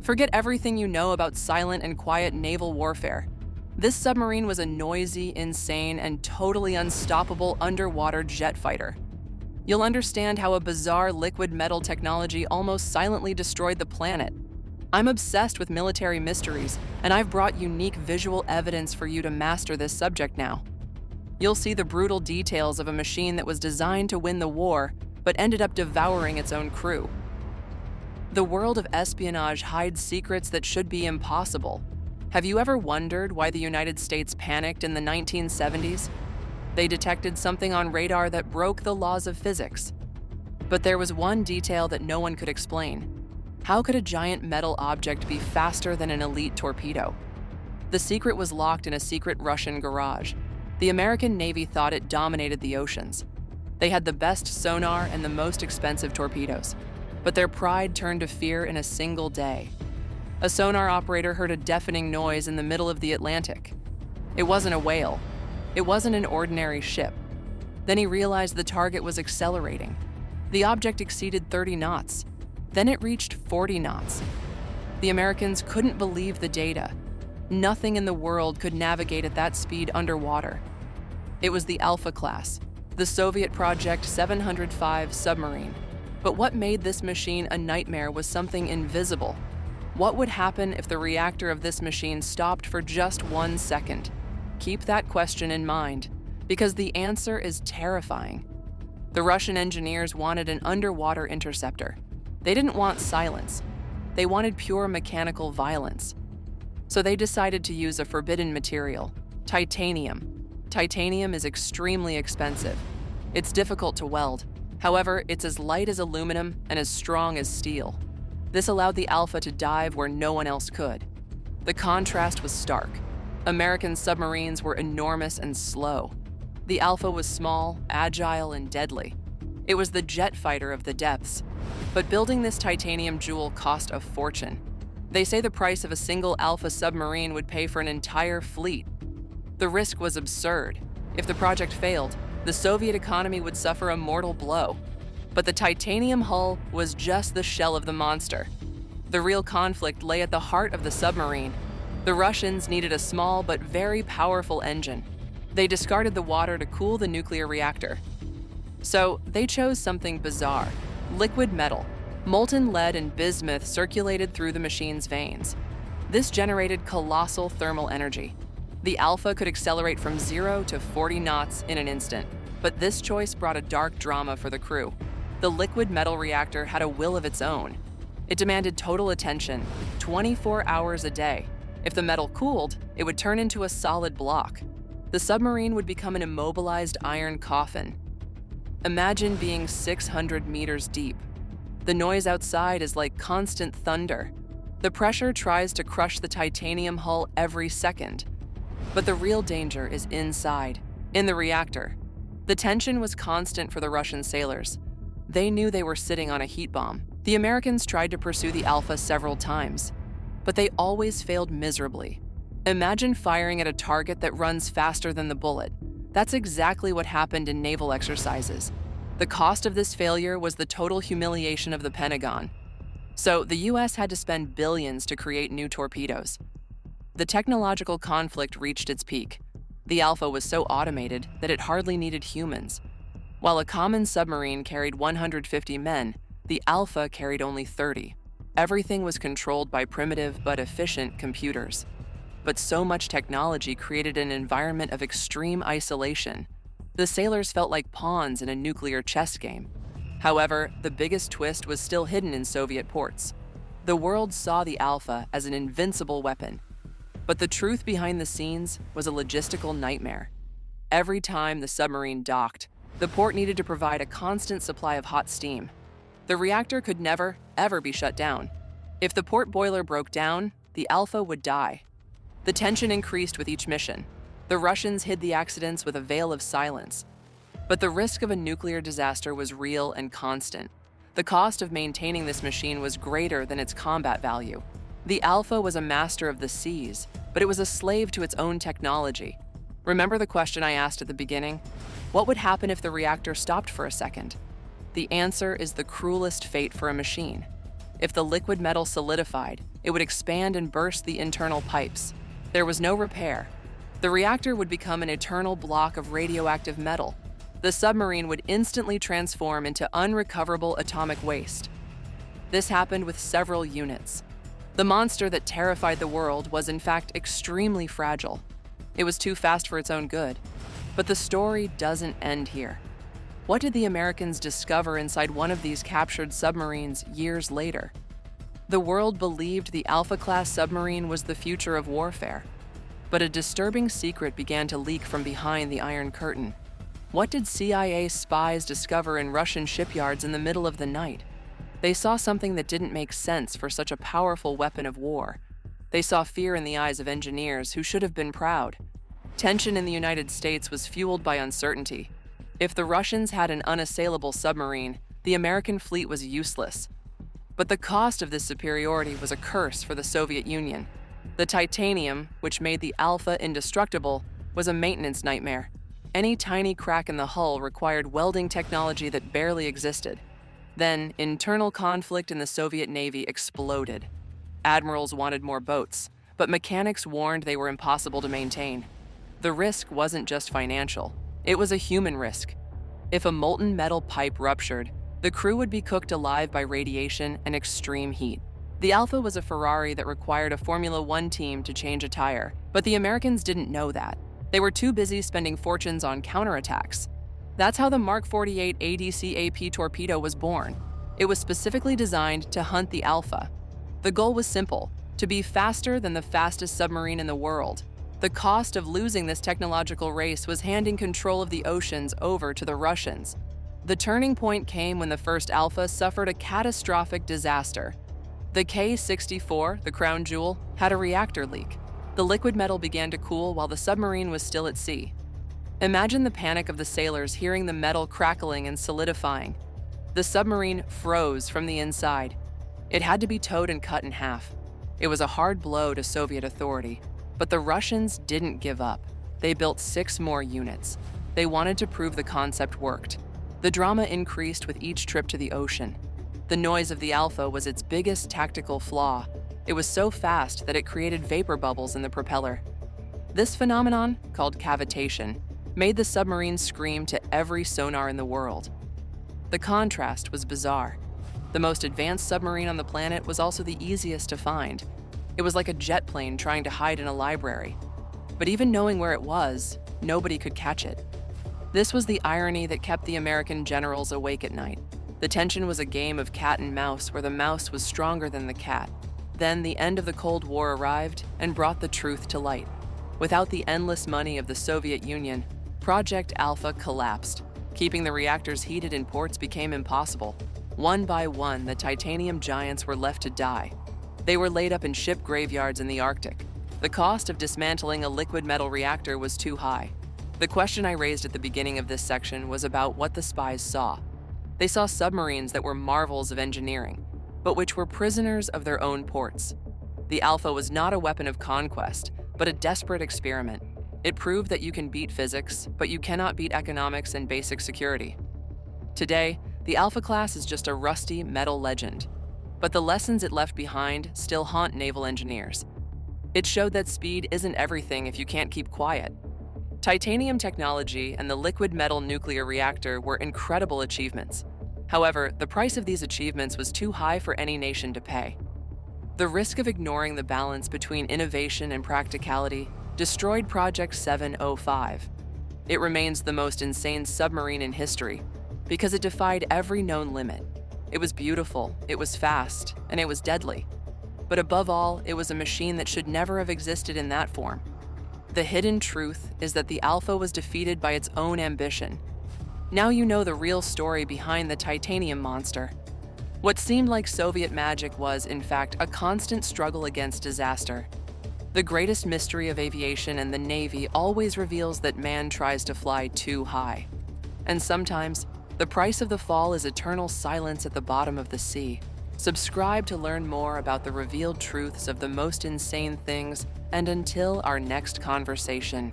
Forget everything you know about silent and quiet naval warfare. This submarine was a noisy, insane, and totally unstoppable underwater jet fighter. You'll understand how a bizarre liquid metal technology almost silently destroyed the planet. I'm obsessed with military mysteries, and I've brought unique visual evidence for you to master this subject now. You'll see the brutal details of a machine that was designed to win the war, but ended up devouring its own crew. The world of espionage hides secrets that should be impossible. Have you ever wondered why the United States panicked in the 1970s? They detected something on radar that broke the laws of physics. But there was one detail that no one could explain. How could a giant metal object be faster than an elite torpedo? The secret was locked in a secret Russian garage. The American Navy thought it dominated the oceans. They had the best sonar and the most expensive torpedoes. But their pride turned to fear in a single day. A sonar operator heard a deafening noise in the middle of the Atlantic. It wasn't a whale. It wasn't an ordinary ship. Then he realized the target was accelerating. The object exceeded 30 knots. Then it reached 40 knots. The Americans couldn't believe the data. Nothing in the world could navigate at that speed underwater. It was the Alpha class, the Soviet Project 705 submarine. But what made this machine a nightmare was something invisible. What would happen if the reactor of this machine stopped for just 1 second? Keep that question in mind, because the answer is terrifying. The Russian engineers wanted an underwater interceptor. They didn't want silence. They wanted pure mechanical violence. So they decided to use a forbidden material, titanium. Titanium is extremely expensive. It's difficult to weld. However, it's as light as aluminum and as strong as steel. This allowed the Alpha to dive where no one else could. The contrast was stark. American submarines were enormous and slow. The Alpha was small, agile, and deadly. It was the jet fighter of the depths. But building this titanium jewel cost a fortune. They say the price of a single Alpha submarine would pay for an entire fleet. The risk was absurd. If the project failed, the Soviet economy would suffer a mortal blow. But the titanium hull was just the shell of the monster. The real conflict lay at the heart of the submarine. The Russians needed a small but very powerful engine. They discarded the water to cool the nuclear reactor. So they chose something bizarre: liquid metal. Molten lead and bismuth circulated through the machine's veins. This generated colossal thermal energy. The Alpha could accelerate from 0 to 40 knots in an instant. But this choice brought a dark drama for the crew. The liquid metal reactor had a will of its own. It demanded total attention, 24 hours a day. If the metal cooled, it would turn into a solid block. The submarine would become an immobilized iron coffin. Imagine being 600 meters deep. The noise outside is like constant thunder. The pressure tries to crush the titanium hull every second. But the real danger is inside, in the reactor. The tension was constant for the Russian sailors. They knew they were sitting on a heat bomb. The Americans tried to pursue the Alpha several times, but they always failed miserably. Imagine firing at a target that runs faster than the bullet. That's exactly what happened in naval exercises. The cost of this failure was the total humiliation of the Pentagon. So the US had to spend billions to create new torpedoes. The technological conflict reached its peak. The Alpha was so automated that it hardly needed humans. While a common submarine carried 150 men, the Alpha carried only 30. Everything was controlled by primitive but efficient computers. But so much technology created an environment of extreme isolation. The sailors felt like pawns in a nuclear chess game. However, the biggest twist was still hidden in Soviet ports. The world saw the Alpha as an invincible weapon. But the truth behind the scenes was a logistical nightmare. Every time the submarine docked, the port needed to provide a constant supply of hot steam. The reactor could never, ever be shut down. If the port boiler broke down, the Alpha would die. The tension increased with each mission. The Russians hid the accidents with a veil of silence. But the risk of a nuclear disaster was real and constant. The cost of maintaining this machine was greater than its combat value. The Alpha was a master of the seas, but it was a slave to its own technology. Remember the question I asked at the beginning? What would happen if the reactor stopped for a second? The answer is the cruelest fate for a machine. If the liquid metal solidified, It would expand and burst the internal pipes. There was no repair. The reactor would become an eternal block of radioactive metal. The submarine would instantly transform into unrecoverable atomic waste. This happened with several units. The monster that terrified the world was in fact extremely fragile. It was too fast for its own good. But the story doesn't end here. What did the Americans discover inside one of these captured submarines years later? The world believed the Alpha-class submarine was the future of warfare. But a disturbing secret began to leak from behind the Iron Curtain. What did CIA spies discover in Russian shipyards in the middle of the night? They saw something that didn't make sense for such a powerful weapon of war. They saw fear in the eyes of engineers who should have been proud. Tension in the United States was fueled by uncertainty. If the Russians had an unassailable submarine, the American fleet was useless. But the cost of this superiority was a curse for the Soviet Union. The titanium, which made the Alpha indestructible, was a maintenance nightmare. Any tiny crack in the hull required welding technology that barely existed. Then, internal conflict in the Soviet Navy exploded. Admirals wanted more boats, but mechanics warned they were impossible to maintain. The risk wasn't just financial, it was a human risk. If a molten metal pipe ruptured, the crew would be cooked alive by radiation and extreme heat. The Alpha was a Ferrari that required a Formula One team to change a tire, but the Americans didn't know that. They were too busy spending fortunes on counterattacks. That's how the Mark 48 ADC-AP torpedo was born. It was specifically designed to hunt the Alpha. The goal was simple: to be faster than the fastest submarine in the world. The cost of losing this technological race was handing control of the oceans over to the Russians. The turning point came when the first Alpha suffered a catastrophic disaster. The K-64, the crown jewel, had a reactor leak. The liquid metal began to cool while the submarine was still at sea. Imagine the panic of the sailors hearing the metal crackling and solidifying. The submarine froze from the inside. It had to be towed and cut in half. It was a hard blow to Soviet authority, but the Russians didn't give up. They built 6 more units. They wanted to prove the concept worked. The drama increased with each trip to the ocean. The noise of the Alpha was its biggest tactical flaw. It was so fast that it created vapor bubbles in the propeller. This phenomenon, called cavitation, made the submarine scream to every sonar in the world. The contrast was bizarre. The most advanced submarine on the planet was also the easiest to find. It was like a jet plane trying to hide in a library. But even knowing where it was, nobody could catch it. This was the irony that kept the American generals awake at night. The tension was a game of cat and mouse where the mouse was stronger than the cat. Then the end of the Cold War arrived and brought the truth to light. Without the endless money of the Soviet Union, Project Alpha collapsed. Keeping the reactors heated in ports became impossible. One by one, the titanium giants were left to die. They were laid up in ship graveyards in the Arctic. The cost of dismantling a liquid metal reactor was too high. The question I raised at the beginning of this section was about what the spies saw. They saw submarines that were marvels of engineering, but which were prisoners of their own ports. The Alpha was not a weapon of conquest, but a desperate experiment. It proved that you can beat physics, but you cannot beat economics and basic security. Today, the Alpha class is just a rusty metal legend, but the lessons it left behind still haunt naval engineers. It showed that speed isn't everything if you can't keep quiet. Titanium technology and the liquid metal nuclear reactor were incredible achievements. However, the price of these achievements was too high for any nation to pay. The risk of ignoring the balance between innovation and practicality destroyed Project 705. It remains the most insane submarine in history because it defied every known limit. It was beautiful, it was fast, and it was deadly. But above all, it was a machine that should never have existed in that form. The hidden truth is that the Alpha was defeated by its own ambition. Now you know the real story behind the titanium monster. What seemed like Soviet magic was, in fact, a constant struggle against disaster. The greatest mystery of aviation and the Navy always reveals that man tries to fly too high. And sometimes, the price of the fall is eternal silence at the bottom of the sea. Subscribe to learn more about the revealed truths of the most insane things, and until our next conversation.